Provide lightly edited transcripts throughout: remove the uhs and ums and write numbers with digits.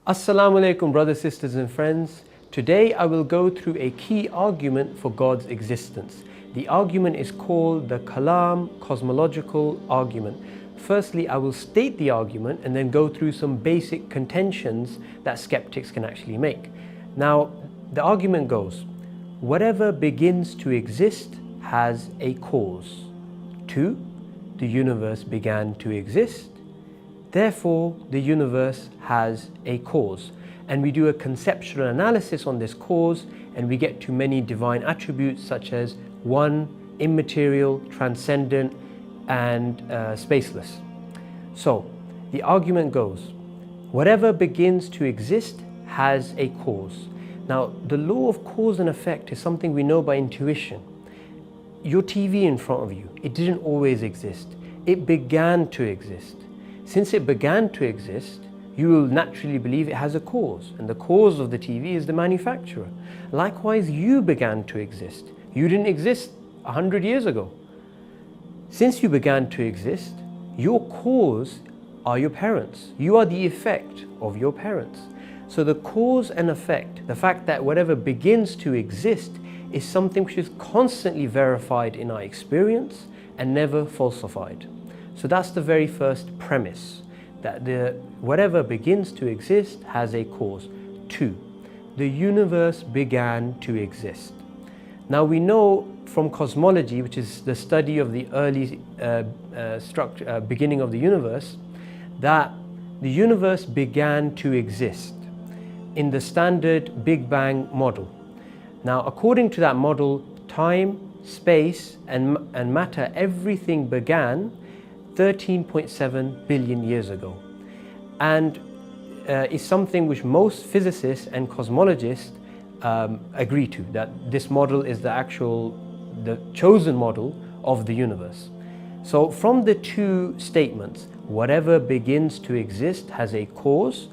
Assalamu alaikum, brothers, sisters and friends. Today I will go through a key argument for God's existence. The argument is called the Kalam Cosmological Argument. Firstly, I will state the argument and then go through some basic contentions that skeptics can actually make. Now, the argument goes, whatever begins to exist has a cause. 2. The universe began to exist. Therefore, the universe has a cause. And we do a conceptual analysis on this cause and we get to many divine attributes such as 1, immaterial, transcendent, and spaceless. So, the argument goes, whatever begins to exist has a cause. Now, the law of cause and effect is something we know by intuition. Your TV in front of you, it didn't always exist. It began to exist. Since it began to exist, you will naturally believe it has a cause, and the cause of the TV is the manufacturer. Likewise, you began to exist. You didn't exist 100 years ago. Since you began to exist, your cause are your parents. You are the effect of your parents. So the cause and effect, the fact that whatever begins to exist is something which is constantly verified in our experience and never falsified. So that's the very first premise, that whatever begins to exist has a cause. 2. The universe began to exist. Now we know from cosmology, which is the study of the early beginning of the universe, that the universe began to exist in the standard Big Bang model. Now, according to that model, time, space, and matter, everything began 13.7 billion years ago, and is something which most physicists and cosmologists agree to, that this model is the chosen model of the universe. So from the two statements, whatever begins to exist has a cause.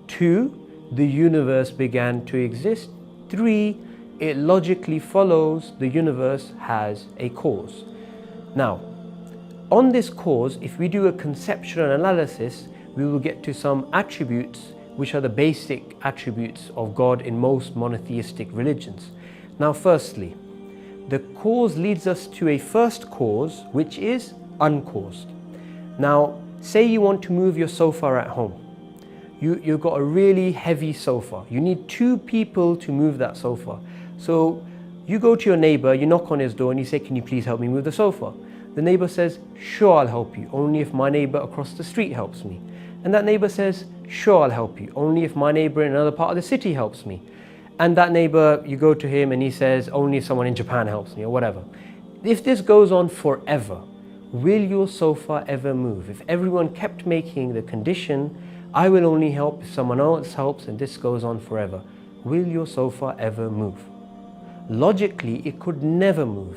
2, the universe began to exist. 3, it logically follows the universe has a cause. Now, on this cause, if we do a conceptual analysis, we will get to some attributes which are the basic attributes of God in most monotheistic religions. Now, firstly, the cause leads us to a first cause, which is uncaused. Now, say you want to move your sofa at home. You've got a really heavy sofa. You need 2 people to move that sofa. So you go to your neighbor, you knock on his door and you say, can you please help me move the sofa? The neighbor says, sure, I'll help you, only if my neighbor across the street helps me. And that neighbor says, sure, I'll help you, only if my neighbor in another part of the city helps me. And that neighbor, you go to him and he says, only if someone in Japan helps me, or whatever. If this goes on forever, will your sofa ever move? If everyone kept making the condition, I will only help if someone else helps, and this goes on forever, will your sofa ever move? Logically, it could never move.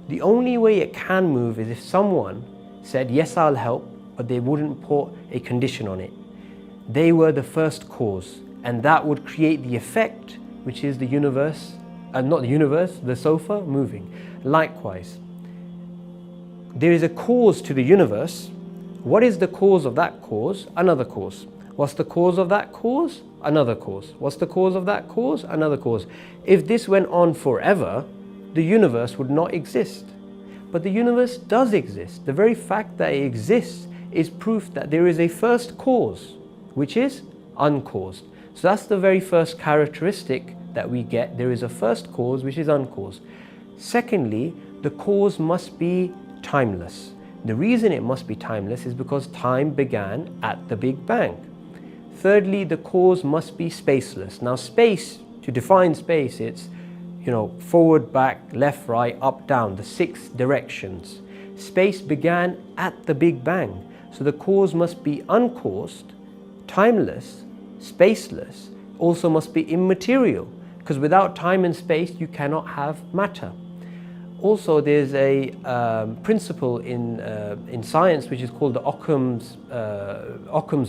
The only way it can move is if someone said, yes, I'll help, but they wouldn't put a condition on it. They were the first cause, and that would create the effect, which is the universe, not the universe, the sofa moving. Likewise, there is a cause to the universe. What is the cause of that cause? Another cause. What's the cause of that cause? Another cause. What's the cause of that cause? Another cause. If this went on forever, the universe would not exist. But the universe does exist. The very fact that it exists is proof that there is a first cause, which is uncaused. So that's the very first characteristic that we get. There is a first cause, which is uncaused. Secondly, the cause must be timeless. The reason it must be timeless is because time began at the Big Bang. Thirdly, the cause must be spaceless. Now, space, to define space, it's forward, back, left, right, up, down, the 6 directions. Space began at the Big Bang. So the cause must be uncaused, timeless, spaceless, also must be immaterial, because without time and space you cannot have matter. Also, there's a principle in science which is called the Occam's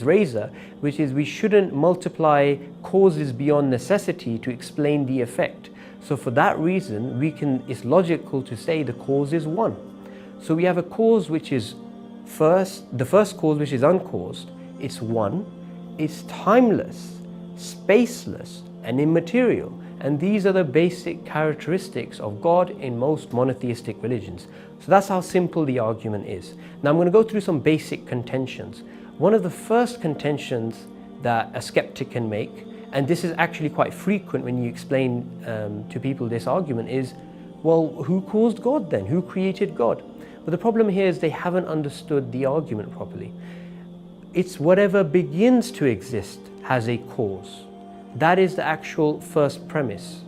razor, which is we shouldn't multiply causes beyond necessity to explain the effect. So for that reason, it's logical to say the cause is 1. So we have a cause which is the first cause which is uncaused, it's 1, it's timeless, spaceless, and immaterial. And these are the basic characteristics of God in most monotheistic religions. So that's how simple the argument is. Now I'm going to go through some basic contentions. One of the first contentions that a skeptic can make, and this is actually quite frequent when you explain to people this argument, is, well, who caused God then? Who created God? But the problem here is they haven't understood the argument properly. It's whatever begins to exist has a cause. That is the actual first premise.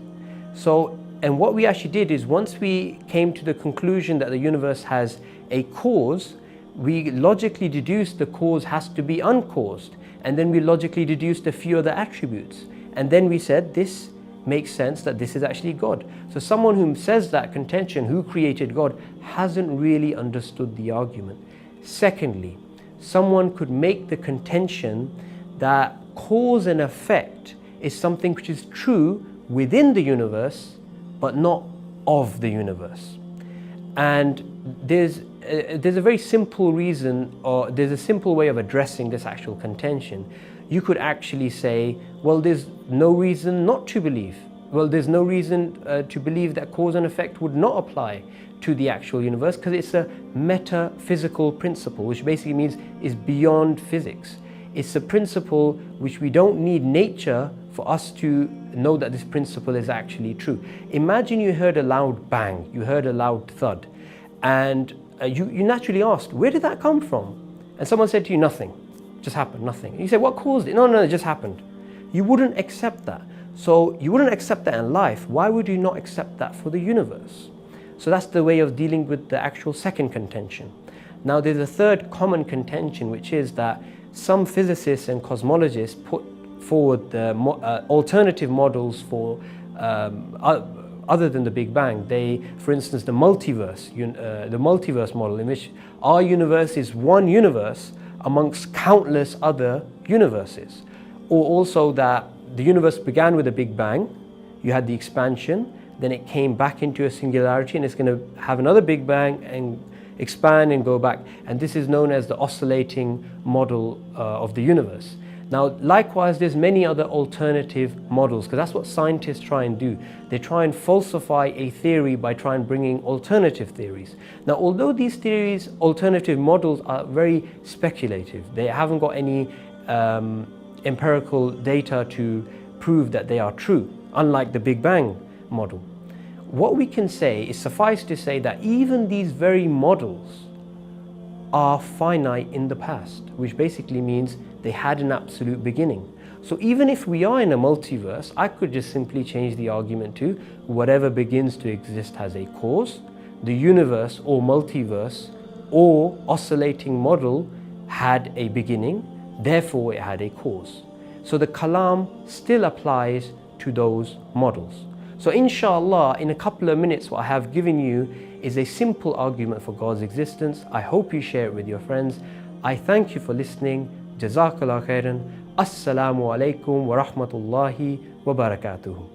So, and what we actually did is, once we came to the conclusion that the universe has a cause, we logically deduced the cause has to be uncaused. And then we logically deduced a few other attributes. And then we said this makes sense that this is actually God. So someone who says that contention, who created God, hasn't really understood the argument. Secondly, someone could make the contention that cause and effect is something which is true within the universe, but not of the universe. And there's a very simple reason, or there's a simple way of addressing this actual contention. You could actually say, well, there's no reason not to believe. Well, there's no reason to believe that cause and effect would not apply to the actual universe, because it's a metaphysical principle, which basically means is beyond physics. It's a principle which we don't need nature for us to know that this principle is actually true. Imagine you heard a loud bang, you heard a loud thud, and you naturally asked, where did that come from? And someone said to you, nothing, just happened, nothing. And you say, what caused it? No, it just happened. You wouldn't accept that. So you wouldn't accept that in life. Why would you not accept that for the universe? So that's the way of dealing with the actual second contention. Now there's a third common contention, which is that some physicists and cosmologists put forward the alternative models for other than the Big Bang. For instance, the multiverse model, in which our universe is one universe amongst countless other universes. Or also that the universe began with a Big Bang, you had the expansion, then it came back into a singularity, and it's going to have another Big Bang and expand and go back. And this is known as the oscillating model of the universe. Now, likewise, there's many other alternative models, because that's what scientists try and do. They try and falsify a theory by trying bringing alternative theories. Now, although these theories, alternative models, are very speculative, they haven't got any empirical data to prove that they are true, unlike the Big Bang model. What we can say is, suffice to say, that even these very models are finite in the past, which basically means they had an absolute beginning. So even if we are in a multiverse, I could just simply change the argument to whatever begins to exist has a cause. The universe or multiverse or oscillating model had a beginning, therefore it had a cause. So the Kalam still applies to those models. So inshallah, in a couple of minutes, what I have given you is a simple argument for God's existence. I hope you share it with your friends. I thank you for listening. Jazakallah khairan. Assalamu alaikum wa rahmatullahi wa barakatuhu.